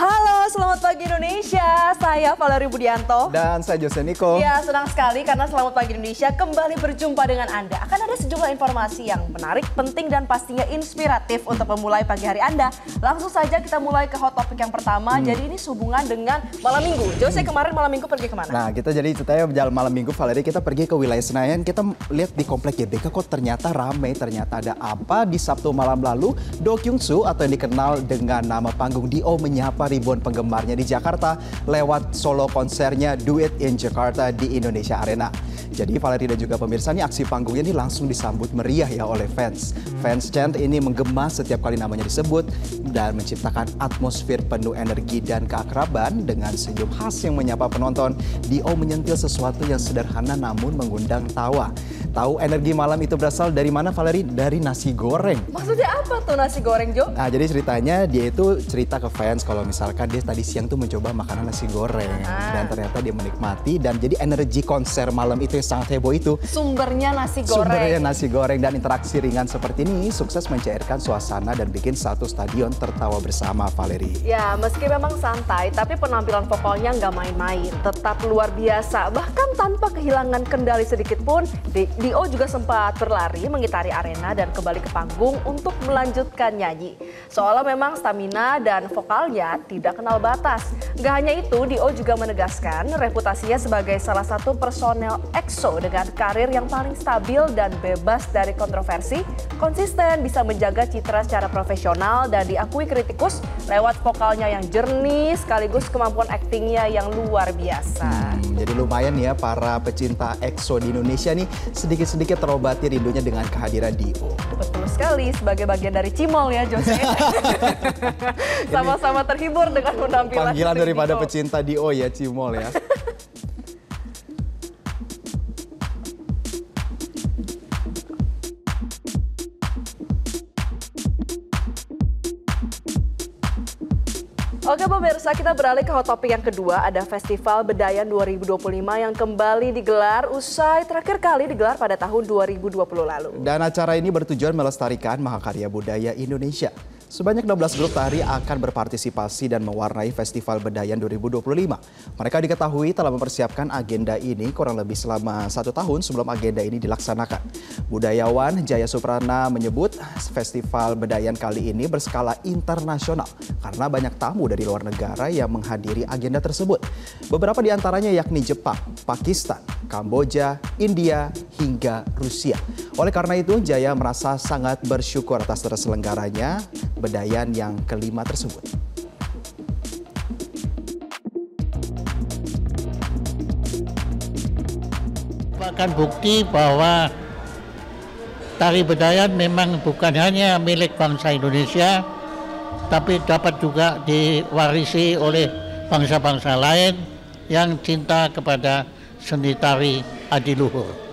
Halo, selamat pagi Indonesia. Saya Valerie Budianto. Dan saya Jose Niko. Ya, senang sekali karena Selamat Pagi Indonesia kembali berjumpa dengan Anda. Akan ada sejumlah informasi yang menarik, penting, dan pastinya inspiratif untuk memulai pagi hari Anda. Langsung saja kita mulai ke hot topic yang pertama. Jadi ini sehubungan dengan malam minggu. Jose, kemarin malam minggu pergi kemana? Nah, kita jadi ceritanya jalan malam minggu, Valerie, kita pergi ke wilayah Senayan. Kita lihat di komplek GBK kok ternyata ramai. Ternyata ada apa di Sabtu malam lalu? Do Kyung Soo atau yang dikenal dengan nama panggung Dio menyapa ribuan penggemarnya di Jakarta lewat solo konsernya Do It in Jakarta di Indonesia Arena. Jadi Valerie dan juga pemirsa, ini aksi panggungnya ini langsung disambut meriah ya oleh fans. Fans chant ini menggema setiap kali namanya disebut dan menciptakan atmosfer penuh energi dan keakraban dengan senyum khas yang menyapa penonton. Dio menyentil sesuatu yang sederhana namun mengundang tawa. Tahu energi malam itu berasal dari mana, Valerie? Dari nasi goreng. Maksudnya apa tuh nasi goreng, Jo? Nah, jadi ceritanya dia itu cerita ke fans kalau misalkan dia tadi siang tuh mencoba makanan nasi goreng. Dan ternyata dia menikmati dan jadi energi konser malam itu yang sangat heboh itu. Sumbernya nasi goreng. Sumbernya nasi goreng dan interaksi ringan seperti ini sukses mencairkan suasana dan bikin satu stadion tertawa bersama, Valerie. Ya, meski memang santai, tapi penampilan vokalnya nggak main-main. Tetap luar biasa. Bahkan tanpa kehilangan kendali sedikit pun, Dio juga sempat berlari mengitari arena dan kembali ke panggung untuk melanjutkan nyanyi. Seolah memang stamina dan vokalnya tidak kenal batas. Nggak hanya itu, Dio juga menegaskan reputasinya sebagai salah satu personel EXO dengan karir yang paling stabil dan bebas dari kontroversi, konsisten bisa menjaga citra secara profesional dan diakui kritikus lewat vokalnya yang jernih sekaligus kemampuan aktingnya yang luar biasa. Jadi lumayan ya para pecinta EXO di Indonesia nih sedikit-sedikit terobati rindunya dengan kehadiran Dio. Betul sekali, sebagai bagian dari Cimol ya Jose. Sama-sama terhibur dengan penampilan panggilan daripada Dio. pecinta Dio ya, Cimol ya. Oke pemirsa, kita beralih ke hot topic yang kedua. Ada Festival Bedayan 2025 yang kembali digelar usai terakhir kali digelar pada tahun 2020 lalu. Dan acara ini bertujuan melestarikan mahakarya budaya Indonesia. Sebanyak 16 grup tari akan berpartisipasi dan mewarnai Festival Bedayan 2025. Mereka diketahui telah mempersiapkan agenda ini kurang lebih selama 1 tahun sebelum agenda ini dilaksanakan. Budayawan Jaya Suprana menyebut Festival Bedayan kali ini berskala internasional karena banyak tamu dari luar negara yang menghadiri agenda tersebut. Beberapa di antaranya yakni Jepang, Pakistan, Kamboja, India, hingga Rusia. Oleh karena itu, Jaya merasa sangat bersyukur atas terselenggaranya Bedayan yang kelima tersebut. Merupakan bukti bahwa tari Bedayan memang bukan hanya milik bangsa Indonesia, tapi dapat juga diwarisi oleh bangsa-bangsa lain yang cinta kepada seni tari adiluhur.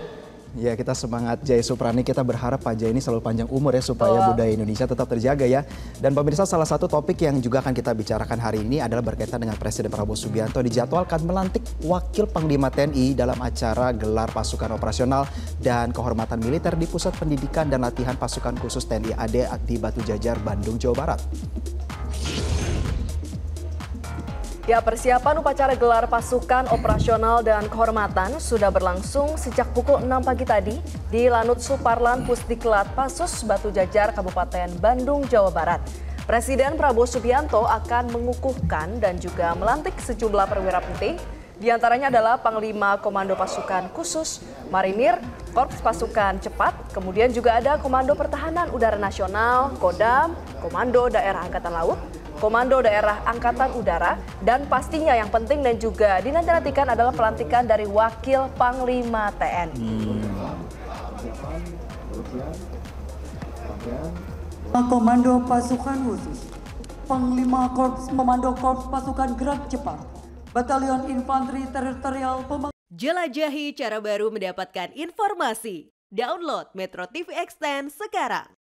Ya, kita semangat Jaya Suprani, kita berharap Pak Jaya ini selalu panjang umur ya supaya budaya Indonesia tetap terjaga ya. Dan pemirsa, salah satu topik yang juga akan kita bicarakan hari ini adalah berkaitan dengan Presiden Prabowo Subianto dijadwalkan melantik Wakil Panglima TNI dalam acara gelar pasukan operasional dan kehormatan militer di Pusat Pendidikan dan Latihan Pasukan Khusus TNI AD di Batu Jajar, Bandung, Jawa Barat. Ya, persiapan upacara gelar pasukan operasional dan kehormatan sudah berlangsung sejak pukul 6 pagi tadi di Lanut Suparlan Pusdiklat Pasus Batu Jajar, Kabupaten Bandung, Jawa Barat. Presiden Prabowo Subianto akan mengukuhkan dan juga melantik sejumlah perwira penting. Di antaranya adalah Panglima Komando Pasukan Khusus, Marinir, Korps Pasukan Cepat, kemudian juga ada Komando Pertahanan Udara Nasional, Kodam, Komando Daerah Angkatan Laut, Komando Daerah Angkatan Udara, dan pastinya yang penting dan juga dinantikan adalah pelantikan dari Wakil Panglima TNI. Komando Pasukan Khusus, Panglima Korps Komando Korps Pasukan Gerak Cepat, Batalion Infanteri Teritorial Jelajahi cara baru mendapatkan informasi. Download Metro TV Extend sekarang.